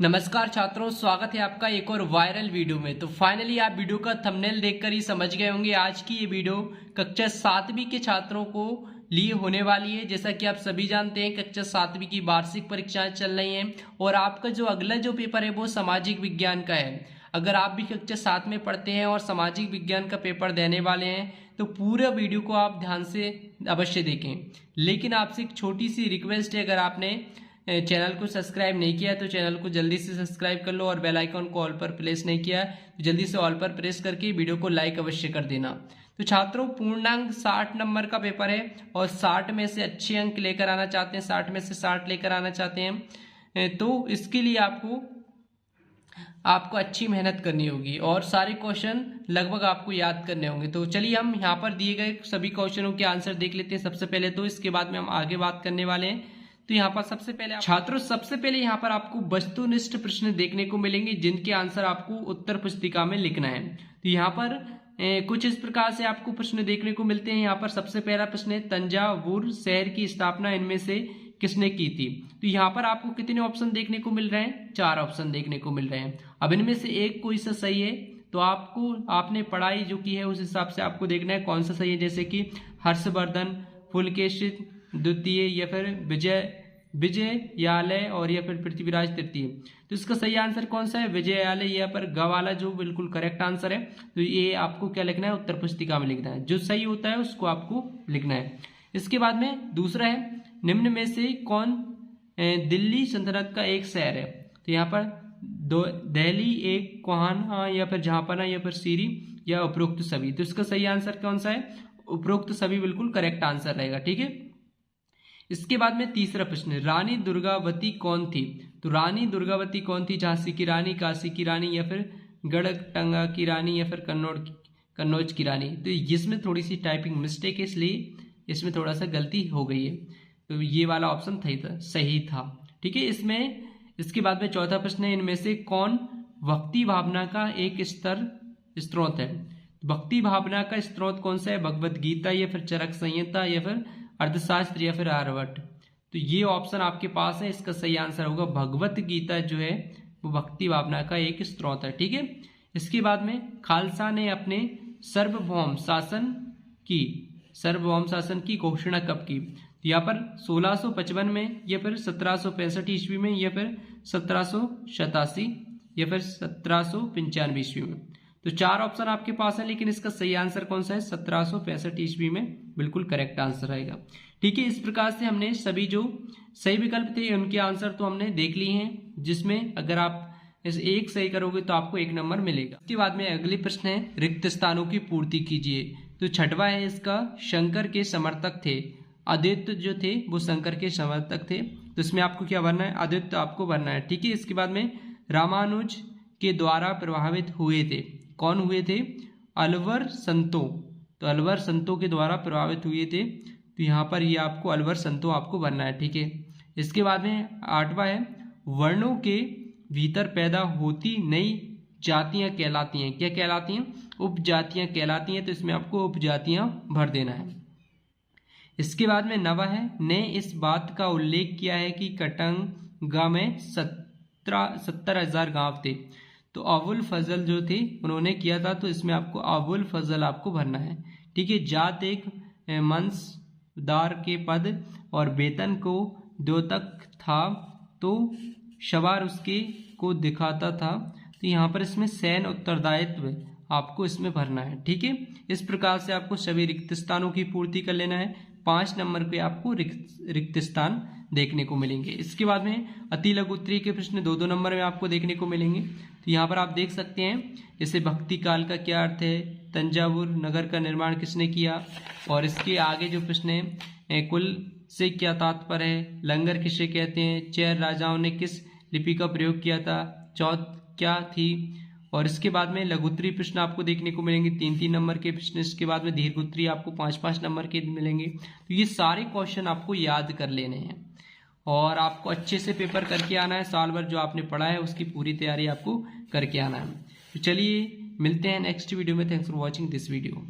नमस्कार छात्रों, स्वागत है आपका एक और वायरल वीडियो में। तो फाइनली आप वीडियो का थंबनेल देखकर ही समझ गए होंगे आज की ये वीडियो कक्षा 7वीं के छात्रों को लिए होने वाली है। जैसा कि आप सभी जानते हैं कक्षा 7वीं की वार्षिक परीक्षाएं चल रही हैं और आपका जो अगला जो पेपर है वो सामाजिक विज्ञान का है। अगर आप भी कक्षा 7 में पढ़ते हैं और सामाजिक विज्ञान का पेपर देने वाले हैं तो पूरा वीडियो को आप ध्यान से अवश्य देखें। लेकिन आपसे एक छोटी सी रिक्वेस्ट है, अगर आपने चैनल को सब्सक्राइब नहीं किया तो चैनल को जल्दी से सब्सक्राइब कर लो और बेल आइकन को ऑल पर प्रेस नहीं किया तो जल्दी से ऑल पर प्रेस करके वीडियो को लाइक अवश्य कर देना। तो छात्रों, पूर्णांक 60 नंबर का पेपर है और 60 में से अच्छे अंक लेकर आना चाहते हैं, 60 में से 60 लेकर आना चाहते हैं तो इसके लिए आपको अच्छी मेहनत करनी होगी और सारे क्वेश्चन लगभग आपको याद करने होंगे। तो चलिए हम यहाँ पर दिए गए सभी क्वेश्चनों के आंसर देख लेते हैं सबसे पहले, तो इसके बाद में हम आगे बात करने वाले हैं। तो यहाँ पर सबसे पहले यहाँ पर आपको वस्तुनिष्ठ प्रश्न देखने को मिलेंगे जिनके आंसर आपको उत्तर पुस्तिका में लिखना है। तो यहाँ पर कुछ इस प्रकार से आपको प्रश्न देखने को मिलते हैं। यहाँ पर सबसे पहला प्रश्न है, तंजावुर शहर की स्थापना इनमें से किसने की थी? तो यहाँ पर आपको कितने ऑप्शन देखने को मिल रहे हैं? 4 ऑप्शन देखने को मिल रहे हैं। अब इनमें से एक कोई सा सही है तो आपने पढ़ाई जो की है उस हिसाब से आपको देखना है कौन सा सही है। जैसे कि हर्षवर्धन, पुलकेशित द्वितीय या फिर विजयालय और या फिर पृथ्वीराज तृतीय। तो इसका सही आंसर कौन सा है? विजयालय या फिर गवाला, जो बिल्कुल करेक्ट आंसर है। तो ये आपको क्या लिखना है? उत्तर पुस्तिका में लिखना है। जो सही होता है उसको आपको लिखना है। इसके बाद में दूसरा है, निम्न में से कौन दिल्ली सल्तनत का एक शहर है? तो यहाँ पर दिल्ली, एक, कोहाना या फिर जहांपना या फिर सीरी या उपरोक्त सभी। तो इसका सही आंसर कौन सा है? उपरोक्त सभी बिल्कुल करेक्ट आंसर रहेगा। ठीक है। इसके बाद में तीसरा प्रश्न, रानी दुर्गावती कौन थी? तो रानी दुर्गावती कौन थी? झांसी की रानी, काशी की रानी या फिर गढ़टंगा की रानी या फिर कन्नौज की रानी। तो इसमें थोड़ी सी टाइपिंग मिस्टेक है इसलिए इसमें थोड़ा सा गलती हो गई है। तो ये वाला ऑप्शन सही था। ठीक है। इसके बाद में चौथा प्रश्न है, इनमें से कौन भक्ति भावना का एक स्रोत है? भक्ति भावना का स्रोत कौन सा है? भगवत गीता या फिर चरक संहिता या फिर अर्थशास्त्र या फिर आर्यभट्ट। तो ये ऑप्शन आपके पास है। इसका सही आंसर होगा भगवत गीता जो है वो भक्ति भावना का एक स्रोत है। ठीक है। इसके बाद में खालसा ने अपने सार्वभौम शासन की घोषणा कब की? तो यहाँ पर 1655 में या फिर 1765 ईस्वी में या फिर 1787 या फिर 1795 ईस्वी में। तो 4 ऑप्शन आपके पास है, लेकिन इसका सही आंसर कौन सा है? 1765 ईस्वी में बिल्कुल करेक्ट आंसर आएगा। ठीक है। इस प्रकार से हमने सभी जो सही विकल्प थे उनके आंसर तो हमने देख लिए हैं, जिसमें अगर आप इस एक सही करोगे तो आपको 1 नंबर मिलेगा। इसके बाद में अगले प्रश्न है, रिक्त स्थानों की पूर्ति कीजिए। तो छठवा है इसका, शंकर के समर्थक थे। आदित्य जो थे वो शंकर के समर्थक थे। तो इसमें आपको क्या भरना है? आदित्य आपको भरना है। ठीक है। इसके बाद में रामानुज के द्वारा प्रभावित हुए थे। कौन हुए थे? अलवर संतो। तो अलवर संतों के द्वारा प्रभावित हुए थे। तो यहाँ पर ये आपको अलवर संतो आपको भरना है। ठीक है। इसके बाद में 8वां है, वर्णों के भीतर पैदा होती नई जातियां कहलाती हैं। क्या कहलाती हैं? उपजातियां कहलाती हैं। तो इसमें आपको उपजातियां भर देना है। इसके बाद में 9वां है, ने इस बात का उल्लेख किया है कि कटंगा में 70,000 गांव थे। तो अबुल फजल जो थे उन्होंने किया था। तो इसमें आपको अबुल फजल आपको भरना है। ठीक है। जात एक मंसदार के पद और वेतन को द्योतक था तो शबार उसके को दिखाता था। तो यहाँ पर इसमें सैन्य उत्तरदायित्व आपको इसमें भरना है। ठीक है। इस प्रकार से आपको सभी रिक्त स्थानों की पूर्ति कर लेना है। 5 नंबर पे आपको रिक्त स्थान देखने को मिलेंगे। इसके बाद में अति लघु उत्तरीय के प्रश्न 2-2 नंबर में आपको देखने को मिलेंगे। तो यहाँ पर आप देख सकते हैं, जैसे भक्ति काल का क्या अर्थ है, तंजावुर नगर का निर्माण किसने किया, और इसके आगे जो प्रश्न है, कुल से क्या तात्पर्य है, लंगर किसे कहते हैं, चैर राजाओं ने किस लिपि का प्रयोग किया था, चौथ क्या थी। और इसके बाद में लघुत्तरीय प्रश्न आपको देखने को मिलेंगे 3-3 नंबर के प्रश्न। इसके बाद में दीर्घोत्तरीय आपको 5-5 नंबर के मिलेंगे। तो ये सारे क्वेश्चन आपको याद कर लेने हैं और आपको अच्छे से पेपर करके आना है। साल भर जो आपने पढ़ा है उसकी पूरी तैयारी आपको करके आना है। तो चलिए मिलते हैं नेक्स्ट वीडियो में। Thanks for watching this video.